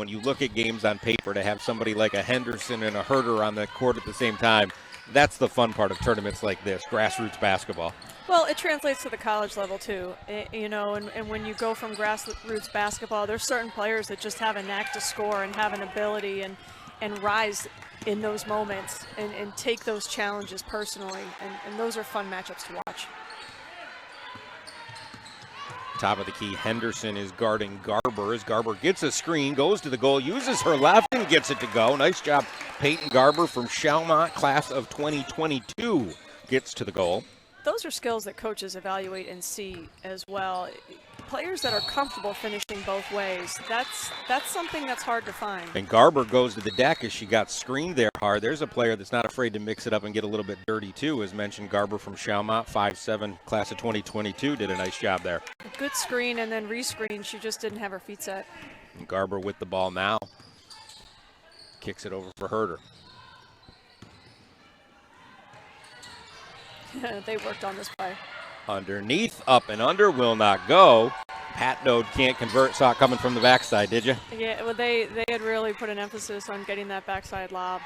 you look at games on paper, to have somebody like a Henderson and a Huerter on the court at the same time, that's the fun part of tournaments like this, grassroots basketball. Well, it translates to the college level too, and when you go from grassroots basketball, there's certain players that just have a knack to score and have an ability and rise in those moments and take those challenges personally, and those are fun matchups to watch. Top of the key, Henderson is guarding Garber as Garber gets a screen, goes to the goal, uses her left and gets it to go. Nice job, Payton Garber from Schalmont, class of 2022, gets to the goal. Those are skills that coaches evaluate and see as well. Players that are comfortable finishing both ways, that's something that's hard to find. And Garber goes to the deck as she got screened there hard. There's a player that's not afraid to mix it up and get a little bit dirty too. As mentioned, Garber from Schalmont, 5'7", class of 2022, did a nice job there. Good screen and then rescreen. She just didn't have her feet set. And Garber with the ball now. Kicks it over for Huerter. They worked on this play. Underneath, up and under, will not go. Patnode can't convert. Saw it coming from the backside, did you? Yeah, well, they had really put an emphasis on getting that backside lob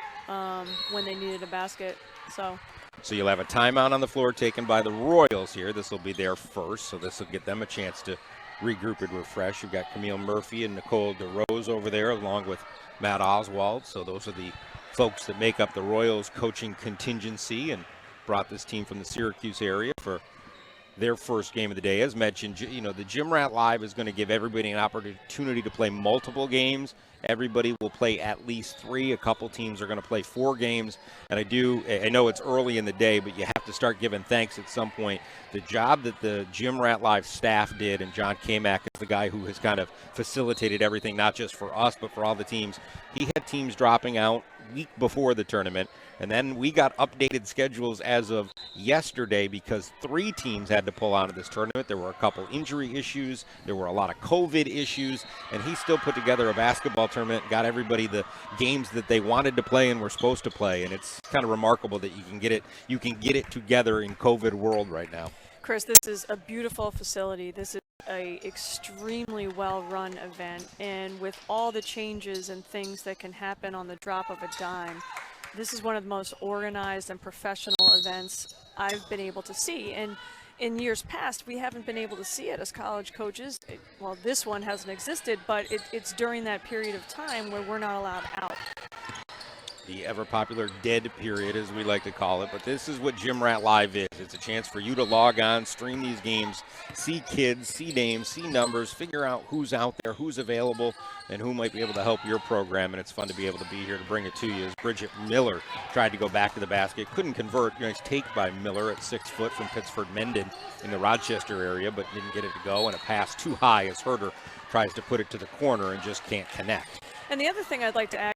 when they needed a basket. So you'll have a timeout on the floor taken by the Royals here. This will be their first, so this will get them a chance to regroup and refresh. You've got Camille Murphy and Nicole DeRose over there, along with Matt Oswald. So those are the folks that make up the Royals coaching contingency and brought this team from the Syracuse area for their first game of the day. As mentioned, the GymRatLive is going to give everybody an opportunity to play multiple games. Everybody will play at least 3. A couple teams are going to play 4 games. And I know it's early in the day, but you have to start giving thanks at some point. The job that the GymRatLive staff did, and John Kamak is the guy who has kind of facilitated everything, not just for us, but for all the teams. He had teams dropping out week before the tournament, and then we got updated schedules as of yesterday because 3 teams had to pull out of this tournament. There were a couple injury issues, there were a lot of COVID issues, and he still put together a basketball tournament, got everybody the games that they wanted to play and were supposed to play, and it's kind of remarkable that you can get it together in COVID world right now. Chris, this is a beautiful facility. This is a extremely well-run event, and with all the changes and things that can happen on the drop of a dime, this is one of the most organized and professional events I've been able to see. And in years past, we haven't been able to see it as college coaches. Well, this one hasn't existed, but it's during that period of time where we're not allowed out. The ever-popular dead period, as we like to call it. But this is what GymRatLive is. It's a chance for you to log on, stream these games, see kids, see names, see numbers, figure out who's out there, who's available, and who might be able to help your program. And it's fun to be able to be here to bring it to you. As Bridget Miller tried to go back to the basket, couldn't convert. Nice take by Miller at 6 foot from Pittsford-Menden in the Rochester area, but didn't get it to go. And a pass too high as Huerter tries to put it to the corner and just can't connect. And the other thing I'd like to add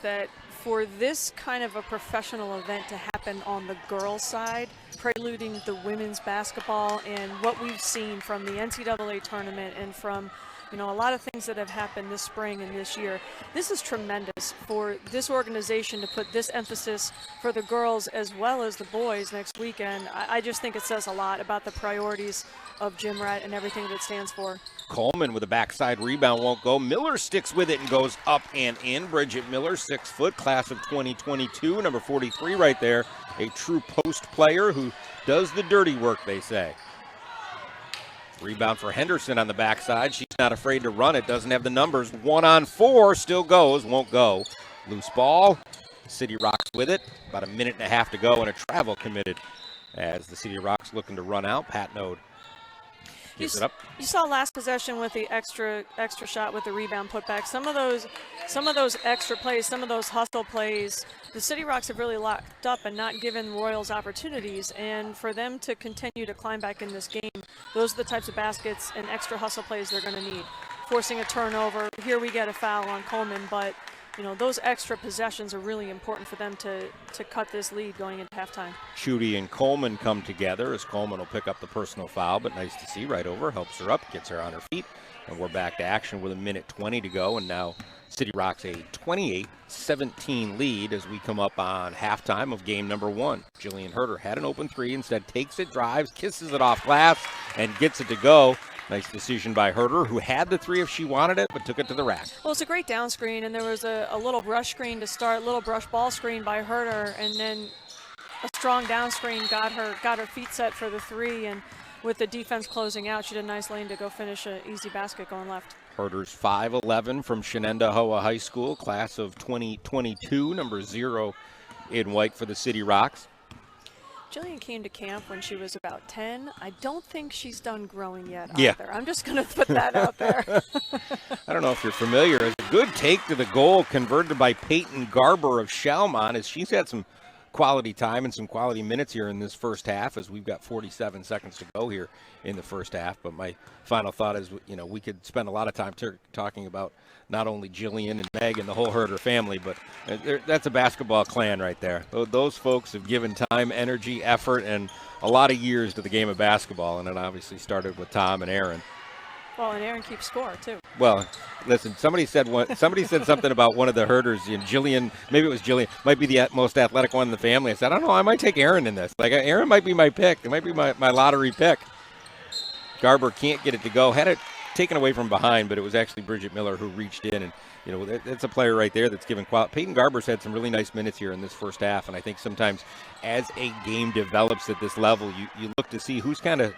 that for this kind of a professional event to happen on the girls' side, preluding the women's basketball and what we've seen from the NCAA tournament and from a lot of things that have happened this spring and this year, this is tremendous for this organization to put this emphasis for the girls as well as the boys next weekend. I just think it says a lot about the priorities of GymRat and everything that it stands for. Coleman with a backside rebound won't go. Miller sticks with it and goes up and in. Bridget Miller, 6 foot, class of 2022, number 43 right there. A true post player who does the dirty work, they say. Rebound for Henderson on the backside. She's not afraid to run it. Doesn't have the numbers. 1-on-4. Still goes. Won't go. Loose ball. City Rocks with it. About a minute and a half to go and a travel committed as the City Rocks looking to run out. Patnode gives it up. You saw last possession with the extra shot with the rebound putback. Some of those extra plays, some of those hustle plays, the City Rocks have really locked up and not given Royals opportunities. And for them to continue to climb back in this game, those are the types of baskets and extra hustle plays they're going to need. Forcing a turnover. Here we get a foul on Coleman, but those extra possessions are really important for them to cut this lead going into halftime. Chudy and Coleman come together as Coleman will pick up the personal foul, but nice to see right over, helps her up, gets her on her feet, and we're back to action with a minute 20 to go, and now City Rocks a 28-17 lead as we come up on halftime of game number 1. Jillian Huerter had an open 3, instead takes it, drives, kisses it off glass, and gets it to go. Nice decision by Huerter, who had the three if she wanted it, but took it to the rack. Well, it's a great down screen, and there was a little brush screen to start, little brush ball screen by Huerter, and then a strong down screen got her feet set for the three, and with the defense closing out, she did a nice lane to go finish an easy basket going left. Huerter's 5'11" from Shenendehowa High School, class of 2022, number 0 in white for the City Rocks. Jillian came to camp when she was about 10. I don't think she's done growing yet Yeah. either. I'm just going to put that out there. I don't know if you're familiar. It's a good take to the goal converted by Payton Garber of Schalmont, as she's had some quality time and some quality minutes here in this first half, as we've got 47 seconds to go here in the first half. But my final thought is, we could spend a lot of time talking about not only Jillian and Meg and the whole Huerter family, but that's a basketball clan right there. Those folks have given time, energy, effort, and a lot of years to the game of basketball, and it obviously started with Tom and Aaron. Well, and Aaron keeps score, too. Well, listen, somebody said something about one of the Huerters, Jillian, maybe it was Jillian, might be the most athletic one in the family. I said, I don't know, I might take Aaron in this. Like, Aaron might be my pick. It might be my lottery pick. Garber can't get it to go. Had it taken away from behind, but it was actually Bridget Miller who reached in, and it's a player right there that's given quality. Payton Garber's had some really nice minutes here in this first half, and I think sometimes as a game develops at this level, you look to see who's kind of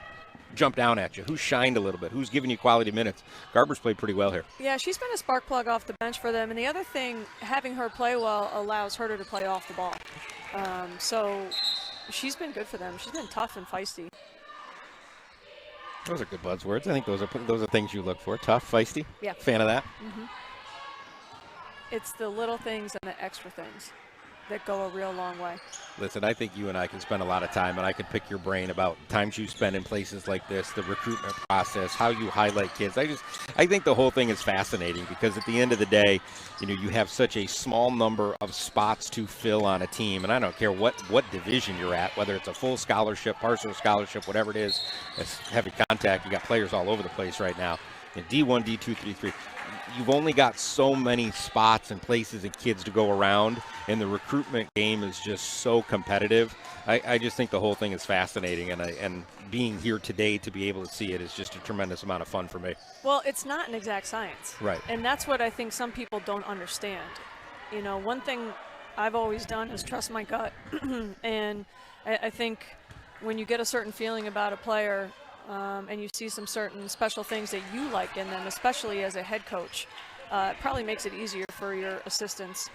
jumped down at you, who's shined a little bit, who's giving you quality minutes. Garber's played pretty well here. Yeah, she's been a spark plug off the bench for them, and the other thing, having her play well allows Huerter to play off the ball. So she's been good for them. She's been tough and feisty. Those are good buzzwords. I think those are things you look for. Tough, feisty. Yeah. Fan of that. Mm-hmm. It's the little things and the extra things that go a real long way. Listen, I think you and I can spend a lot of time, and I could pick your brain about times you spend in places like this, the recruitment process, how you highlight kids. I think the whole thing is fascinating, because at the end of the day, you have such a small number of spots to fill on a team, and I don't care what division you're at, whether it's a full scholarship, partial scholarship, whatever it is. It's heavy contact. You got players all over the place right now. In D1, D2, D3. You've only got so many spots and places and kids to go around, and the recruitment game is just so competitive. I just think the whole thing is fascinating, and being here today to be able to see it is just a tremendous amount of fun for me. Well, it's not an exact science. Right. And that's what I think some people don't understand. One thing I've always done is trust my gut. And I think when you get a certain feeling about a player, and you see some certain special things that you like in them, especially as a head coach, it probably makes it easier for your assistants.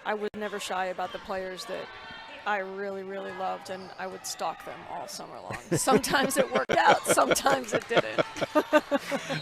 I would never shy about the players that I really, really loved, and I would stalk them all summer long. Sometimes it worked out, sometimes it didn't.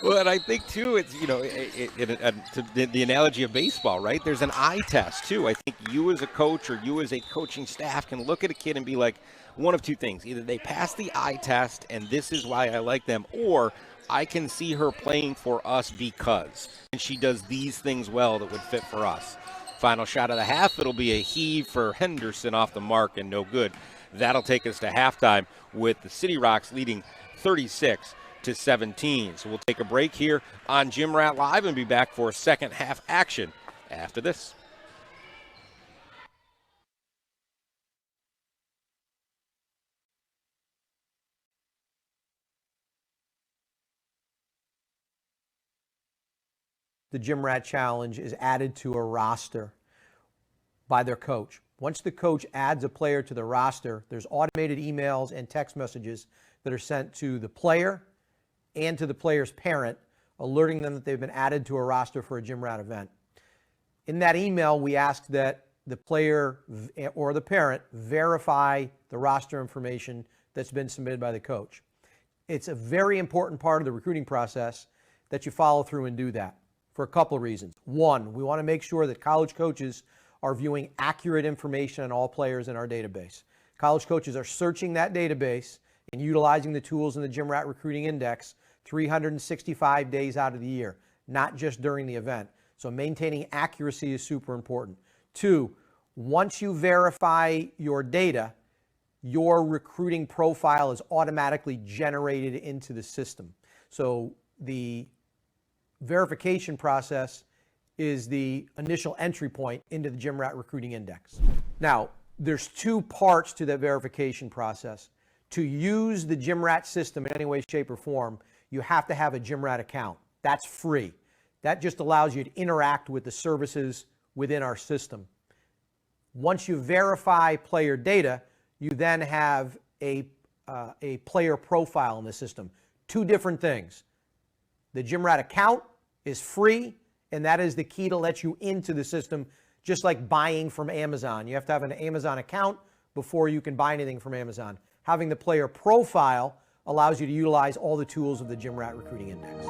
Well, and I think, too, it's, the analogy of baseball, right? There's an eye test, too. I think you as a coach or you as a coaching staff can look at a kid and be like, one of two things. Either they pass the eye test and this is why I like them, or I can see her playing for us because, and she does these things well that would fit for us. Final shot of the half, it'll be a heave for Henderson off the mark and no good. That'll take us to halftime with the City Rocks leading 36-17. So we'll take a break here on GymRatLive and be back for second half action after this. The GymRat Challenge is added to a roster by their coach. Once the coach adds a player to the roster, there's automated emails and text messages that are sent to the player and to the player's parent, alerting them that they've been added to a roster for a GymRat event. In that email, we ask that the player or the parent verify the roster information that's been submitted by the coach. It's a very important part of the recruiting process that you follow through and do that, for a couple of reasons. One, we want to make sure that college coaches are viewing accurate information on all players in our database. College coaches are searching that database and utilizing the tools in the GymRat Recruiting Index 365 days out of the year, not just during the event. So maintaining accuracy is super important. Two, once you verify your data, your recruiting profile is automatically generated into the system. So the verification process is the initial entry point into the GymRat Recruiting Index. Now, there's two parts to that verification process. To use the GymRat system in any way, shape, or form, you have to have a GymRat account. That's free. That just allows you to interact with the services within our system. Once you verify player data, you then have a player profile in the system. Two different things. The GymRat account is free, and that is the key to let you into the system, just like buying from Amazon. You have to have an Amazon account before you can buy anything from Amazon. Having the player profile allows you to utilize all the tools of the GymRat Recruiting Index.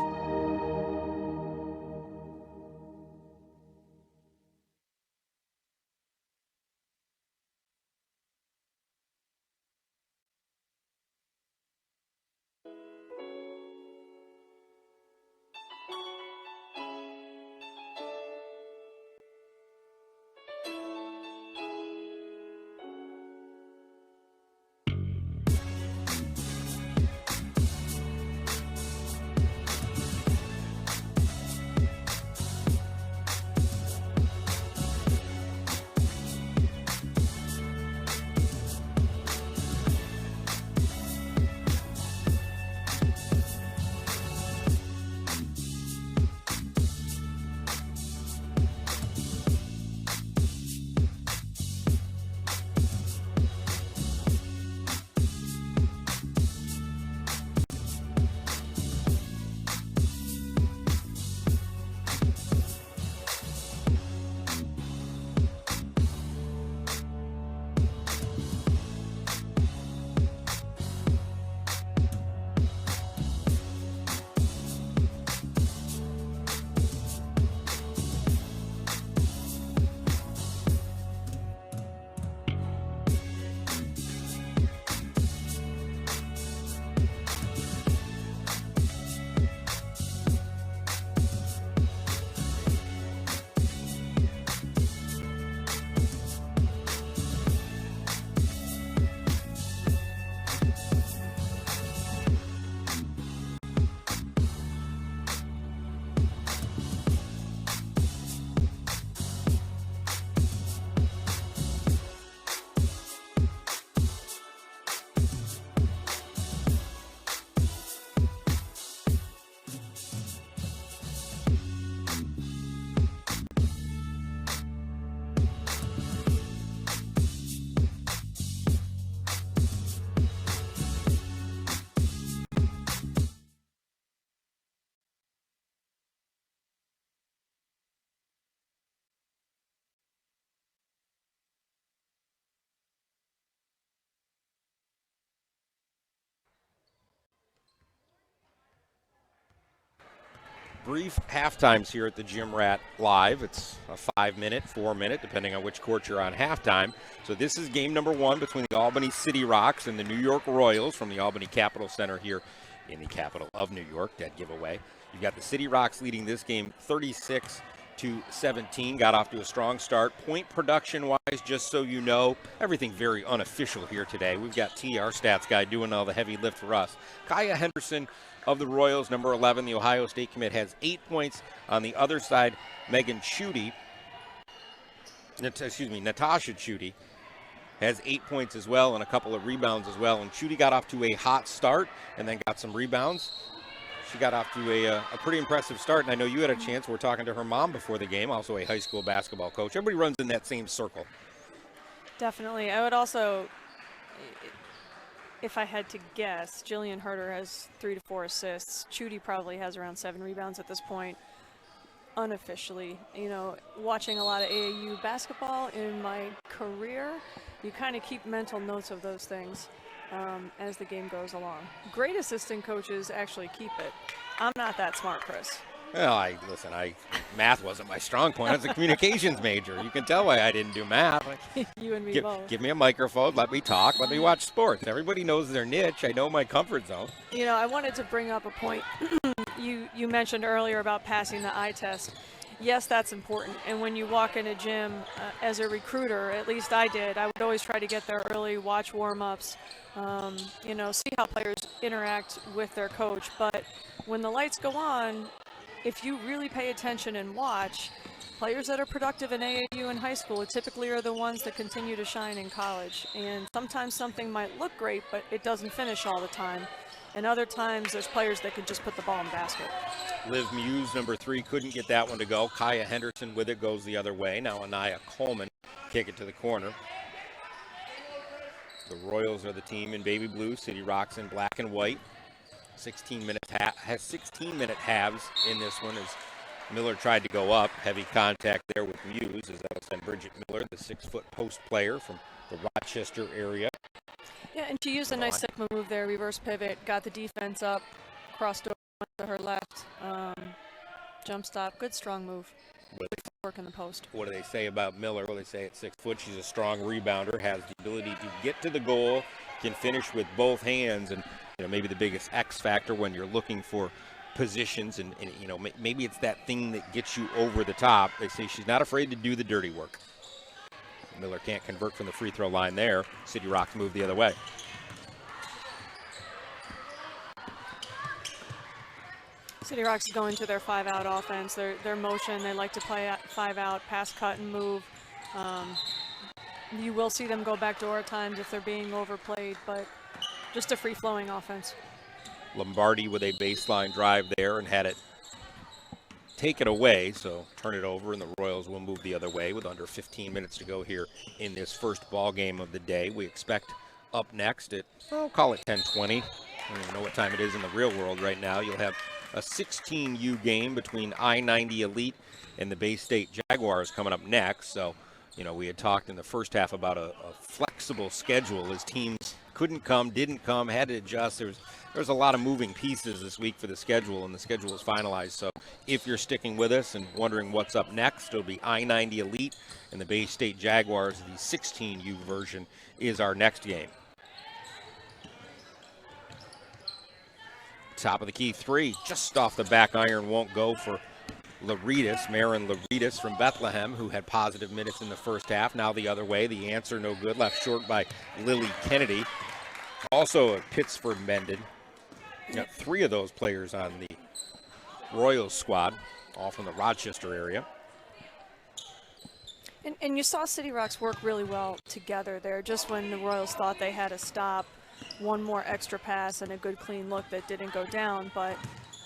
Brief halftimes here at the GymRatLive. It's a 5-minute, 4-minute, depending on which court you're on halftime. So this is game number one between the Albany City Rocks and the New York Royals from the Albany Capitol Center here in the capital of New York. Dead giveaway. You've got the City Rocks leading this game 36-17. Got off to a strong start. Point production-wise, just so you know, everything very unofficial here today. We've got T, our stats guy, doing all the heavy lift for us. Kaya Henderson of the Royals, number 11, the Ohio State commit, has 8 points. On the other side, Natasha Chudy has 8 points as well and a couple of rebounds as well. And Chudy got off to a hot start and then got some rebounds. She got off to a pretty impressive start, and I know you had a chance. We're talking to her mom before the game, also a high school basketball coach. Everybody runs in that same circle. Definitely. I would also, if I had to guess, Jillian Huerter has 3 to 4 assists. Chudy probably has around 7 rebounds at this point. Unofficially, you know, watching a lot of AAU basketball in my career, you kind of keep mental notes of those things as the game goes along. Great assistant coaches actually keep it. I'm not that smart, Chris. Well, math wasn't my strong point. I was a communications major. You can tell why I didn't do math. You and me both. Give me a microphone, let me talk, let me watch sports. Everybody knows their niche. I know my comfort zone. You know, I wanted to bring up a point you mentioned earlier about passing the eye test. Yes, that's important. And when you walk in a gym as a recruiter, at least I did, I would always try to get there early, watch warm-ups, you know, see how players interact with their coach. But when the lights go on, if you really pay attention and watch, players that are productive in AAU and high school typically are the ones that continue to shine in college. And sometimes something might look great, but it doesn't finish all the time. And other times there's players that can just put the ball in the basket. Liv Muse, number 3, couldn't get that one to go. Kaya Henderson with it goes the other way. Now Anaya Coleman kick it to the corner. The Royals are the team in baby blue. City Rocks in black and white. 16-minute halves in this one as Miller tried to go up. Heavy contact there with Muse as that'll send Bridget Miller, the 6-foot post player from the Rochester area. Yeah, and she used a nice Sigma move there, reverse pivot, got the defense up, crossed over to her left, jump stop, good strong move. Work in the post. What do they say about Miller? Well, they say at 6 foot, she's a strong rebounder, has the ability to get to the goal, can finish with both hands, and maybe the biggest X factor when you're looking for positions, and maybe it's that thing that gets you over the top. They say she's not afraid to do the dirty work. Miller can't convert from the free throw line there. City Rocks move the other way. City Rocks is going to their 5-out offense. Their motion, they like to play at 5-out, pass, cut, and move. You will see them go back door at times if they're being overplayed, but just a free-flowing offense. Lombardi with a baseline drive there and had it take it away, so turn it over, and the Royals will move the other way with under 15 minutes to go here in this first ball game of the day. We expect up next at, I'll call it 10:20. I don't even know what time it is in the real world right now. You'll have a 16U game between I-90 Elite and the Bay State Jaguars coming up next. So, we had talked in the first half about a flexible schedule as teams couldn't come, didn't come, had to adjust. There's a lot of moving pieces this week for the schedule, and the schedule is finalized. So if you're sticking with us and wondering what's up next, it'll be I-90 Elite and the Bay State Jaguars. The 16U version is our next game. Top of the key 3, just off the back iron, won't go for Louridas, Maren Louridas from Bethlehem, who had positive minutes in the first half. Now the other way, the answer no good, left short by Lily Kennedy. Also a Pittsford Mendon. Got 3 of those players on the Royals squad, all from the Rochester area. And you saw City Rocks work really well together there, just when the Royals thought they had a stop, one more extra pass and a good clean look that didn't go down, but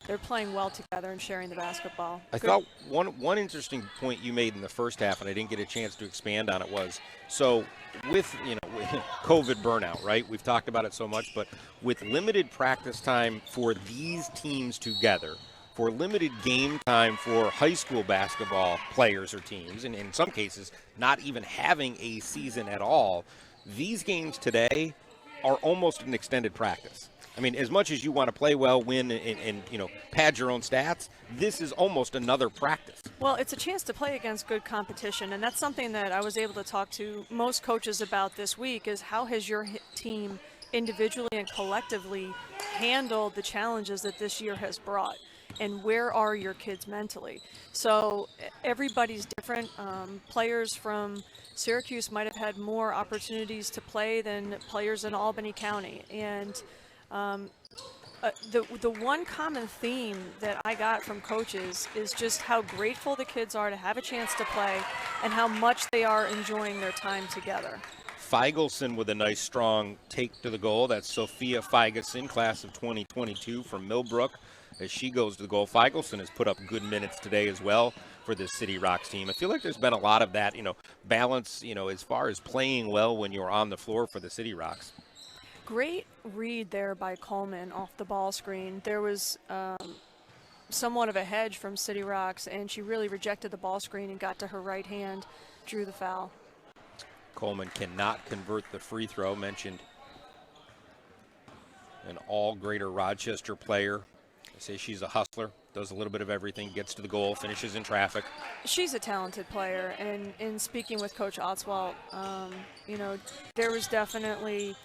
they're playing well together and sharing the basketball. I thought one interesting point you made in the first half, and I didn't get a chance to expand on it, was so with with COVID burnout, right? We've talked about it so much, but with limited practice time for these teams together, for limited game time for high school basketball players or teams, and in some cases not even having a season at all, these games today are almost an extended practice. I mean, as much as you want to play well, win, and pad your own stats, this is almost another practice. Well, it's a chance to play against good competition, and that's something that I was able to talk to most coaches about this week, is how has your team individually and collectively handled the challenges that this year has brought, and where are your kids mentally? So everybody's different. Players from Syracuse might have had more opportunities to play than players in Albany County, and the one common theme that I got from coaches is just how grateful the kids are to have a chance to play and how much they are enjoying their time together. Feigelson with a nice strong take to the goal. That's Sofia Feigelson, class of 2022 from Millbrook. As she goes to the goal, Feigelson has put up good minutes today as well for this City Rocks team. I feel like there's been a lot of that, balance, as far as playing well when you're on the floor for the City Rocks. Great read there by Coleman off the ball screen. There was somewhat of a hedge from City Rocks, and she really rejected the ball screen and got to her right hand, drew the foul. Coleman cannot convert the free throw. Mentioned an all Greater Rochester player. They say she's a hustler, does a little bit of everything, gets to the goal, finishes in traffic. She's a talented player, and in speaking with Coach Otzwalt, there was definitely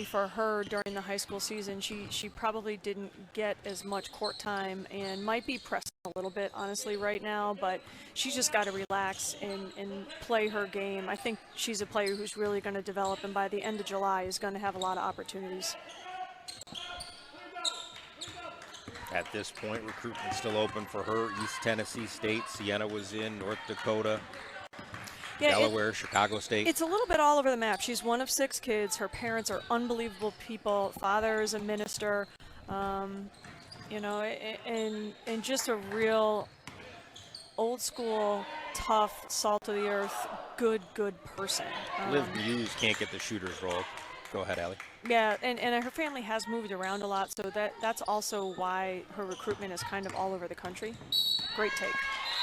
for her during the high school season, she probably didn't get as much court time and might be pressing a little bit, honestly, right now, but she's just got to relax and play her game. I think she's a player who's really going to develop, and by the end of July is going to have a lot of opportunities. At this point, recruitment's still open for her. East Tennessee State, Siena was in, North Dakota, Delaware, Chicago State. It's a little bit all over the map. She's one of 6 kids. Her parents are unbelievable people. Father is a minister, you know, and just a real old school, tough, salt of the earth, good person. Liv Muse can't get the shooter's role. Go ahead, Allie. Yeah, and her family has moved around a lot, so that's also why her recruitment is kind of all over the country. Great take.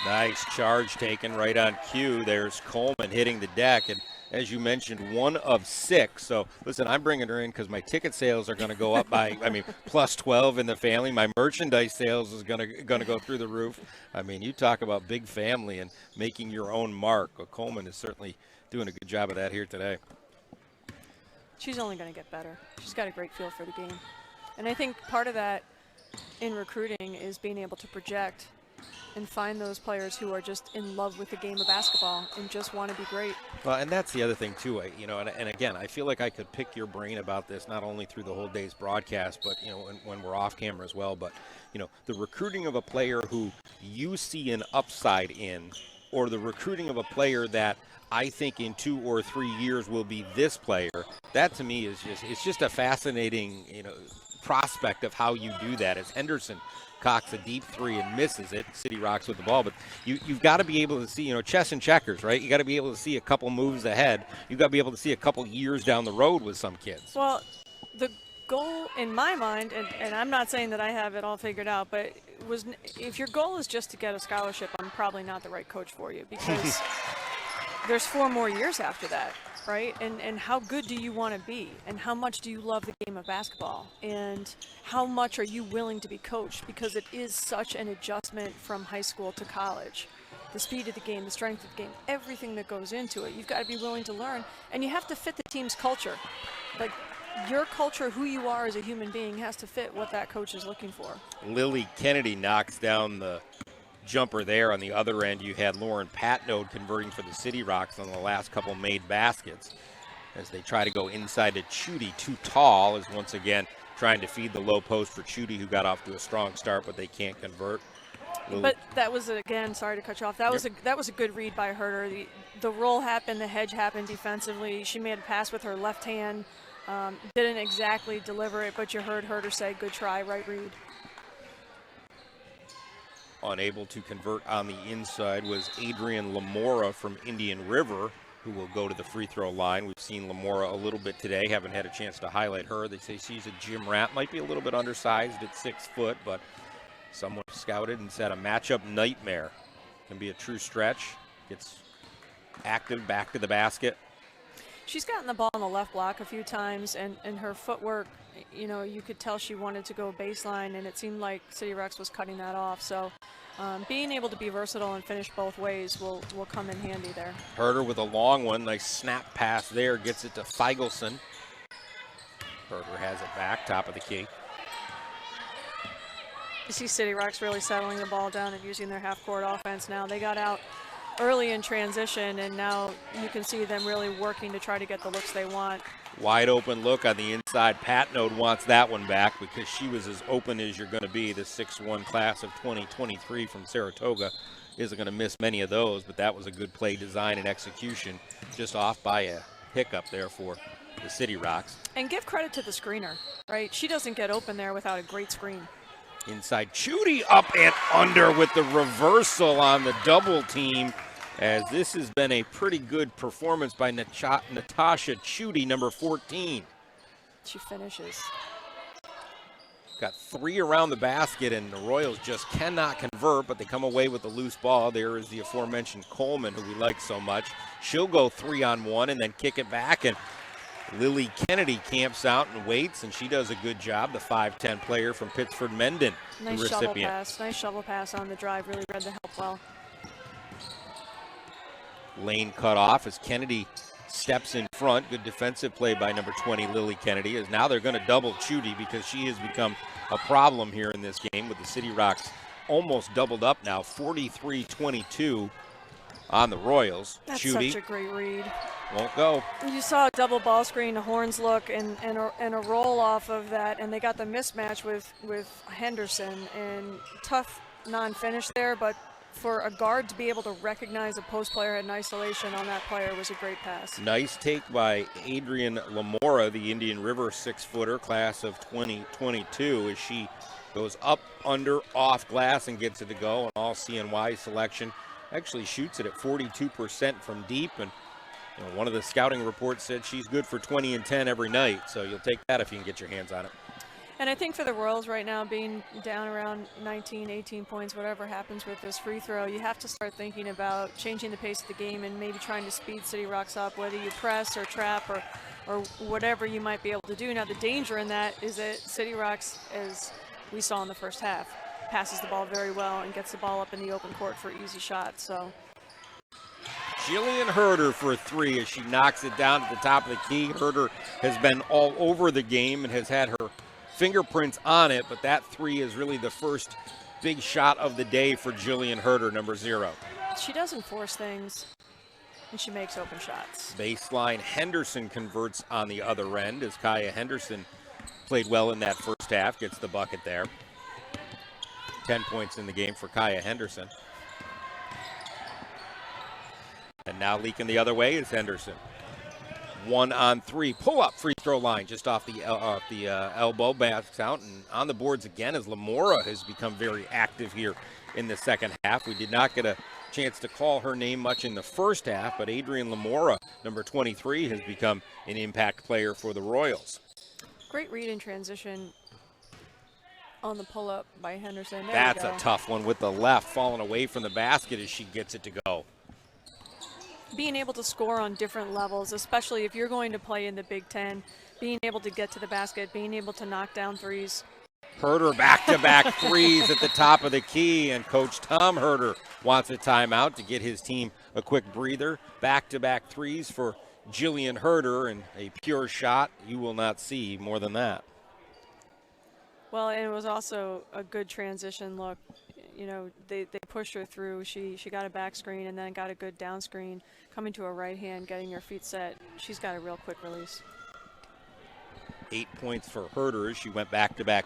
Nice charge taken right on cue. There's Coleman hitting the deck, and as you mentioned, 1 of 6. So listen, I'm bringing her in because my ticket sales are going to go up by, I mean, plus 12 in the family. My merchandise sales is going to go through the roof. I mean, you talk about big family and making your own mark. Well, Coleman is certainly doing a good job of that here today. She's only going to get better. She's got a great feel for the game. And I think part of that in recruiting is being able to project and find those players who are just in love with the game of basketball and just want to be great. Well, and that's the other thing, too. You know, and again, I feel like I could pick your brain about this not only through the whole day's broadcast, but, you know, when we're off camera as well. But, you know, the recruiting of a player who you see an upside in, or the recruiting of a player that I think in 2 or 3 years will be this player, that to me is just a fascinating, you know, prospect of how you do that. As Henderson cocks a deep 3 and misses it, City Rocks with the ball, but you've got to be able to see, you know, chess and checkers, right? You got to be able to see a couple moves ahead. You've got to be able to see a couple years down the road with some kids. Well, the goal in my mind, and I'm not saying that I have it all figured out, but was if your goal is just to get a scholarship, I'm probably not the right coach for you, because there's 4 more years after that, right? And how good do you want to be? And how much do you love the game of basketball? And how much are you willing to be coached? Because it is such an adjustment from high school to college. The speed of the game, the strength of the game, everything that goes into it. You've got to be willing to learn, and you have to fit the team's culture. Like, your culture, who you are as a human being, has to fit what that coach is looking for. Lily Kennedy knocks down the jumper there. On the other end, you had Lauren Patnode converting for the City Rocks on the last couple made baskets as they try to go inside to Chudy. Too tall is once again trying to feed the low post for Chudy, who got off to a strong start, but they can't convert. But that was, again, sorry to cut you off, that was a good read by Huerter. The roll happened, the hedge happened defensively. She made a pass with her left hand, didn't exactly deliver it, but you heard Huerter say, good try, right read. Unable to convert on the inside was Adrian Lamora from Indian River, who will go to the free throw line. We've seen Lamora a little bit today, haven't had a chance to highlight her. They say she's a gym rat, might be a little bit undersized at 6 foot, but someone scouted and said a matchup nightmare. Can be a true stretch, gets active, back to the basket. She's gotten the ball on the left block a few times, and her footwork, you know, you could tell she wanted to go baseline, and it seemed like City Rocks was cutting that off. So being able to be versatile and finish both ways will come in handy there. Huerter with a long one, nice snap pass there, gets it to Feigelson. Huerter has it back, top of the key. You see City Rocks really settling the ball down and using their half-court offense now. They got out early in transition, and now you can see them really working to try to get the looks they want. Wide open look on the inside. Patnode wants that one back because she was as open as you're going to be. The 6'1 class of 2023 from Saratoga isn't going to miss many of those, but that was a good play design and execution, just off by a hiccup there for the City Rocks. And give credit to the screener, right? She doesn't get open there without a great screen. Inside, Chudy up and under with the reversal on the double team, as this has been a pretty good performance by Natasha Chudy, number 14. She finishes. Got 3 around the basket, and the Royals just cannot convert, but they come away with the loose ball. There is the aforementioned Coleman, who we like so much. She'll go 3-on-1 and then kick it back, and Lily Kennedy camps out and waits, and she does a good job, the 5'10 player from Pittsford Mendon, Nice the shovel recipient. pass. Nice shovel pass on the drive. Really read the help well. Lane cut off as Kennedy steps in front. Good defensive play by number 20, Lily Kennedy, as now they're going to double Chudy because she has become a problem here in this game with the City Rocks almost doubled up now, 43-22. on the Royals. That's Chudy such a great read. won't go. You saw a double ball screen, a horns look, and a roll off of that, and they got the mismatch with Henderson, and tough non-finish there, but for a guard to be able to recognize a post player in isolation on that player was a great pass. Nice take by Adrian Lamora, the Indian River 6-footer, class of 2022, as she goes up, under, off glass and gets it to go. An all CNY selection. Actually shoots it at 42% from deep, and one of the scouting reports said she's good for 20 and 10 every night, so you'll take that if you can get your hands on it. And I think for the Royals right now, being down around 19, 18 points, whatever happens with this free throw, you have to start thinking about changing the pace of the game and maybe trying to speed City Rocks up, whether you press or trap or whatever you might be able to do. Now, the danger in that is that City Rocks, as we saw in the first half, passes the ball very well and gets the ball up in the open court for easy shots. So Jillian Huerter for a three as she knocks it down at the top of the key. Huerter has been all over the game and has had her fingerprints on it, but that three is really the first big shot of the day for Jillian Huerter, number 0. she doesn't force things, and she makes open shots. Baseline Henderson converts on the other end as Kaya Henderson played well in that first half, gets the bucket there. 10 points in the game for Kaya Henderson. And now leaking the other way is Henderson. 1-on-3 pull-up free throw line just off the elbow, backs out, and on the boards again as Lamora has become very active here in the second half. We did not get a chance to call her name much in the first half, but Adrian Lamora, number 23, has become an impact player for the Royals. Great read in transition on the pull-up by Henderson. There That's we go. a tough one with the left falling away from the basket as she gets it to go. Being able to score on different levels, especially if you're going to play in the Big Ten, being able to get to the basket, being able to knock down threes. Huerter back-to-back threes at the top of the key, and Coach Tom Huerter wants a timeout to get his team a quick breather. Back-to-back threes for Jillian Huerter, and a pure shot you will not see more than that. Well, and it was also a good transition look. They pushed her through. She got a back screen and then got a good down screen, coming to her right hand, getting her feet set. She's got a real quick release. 8 points for Huerter as she went back-to-back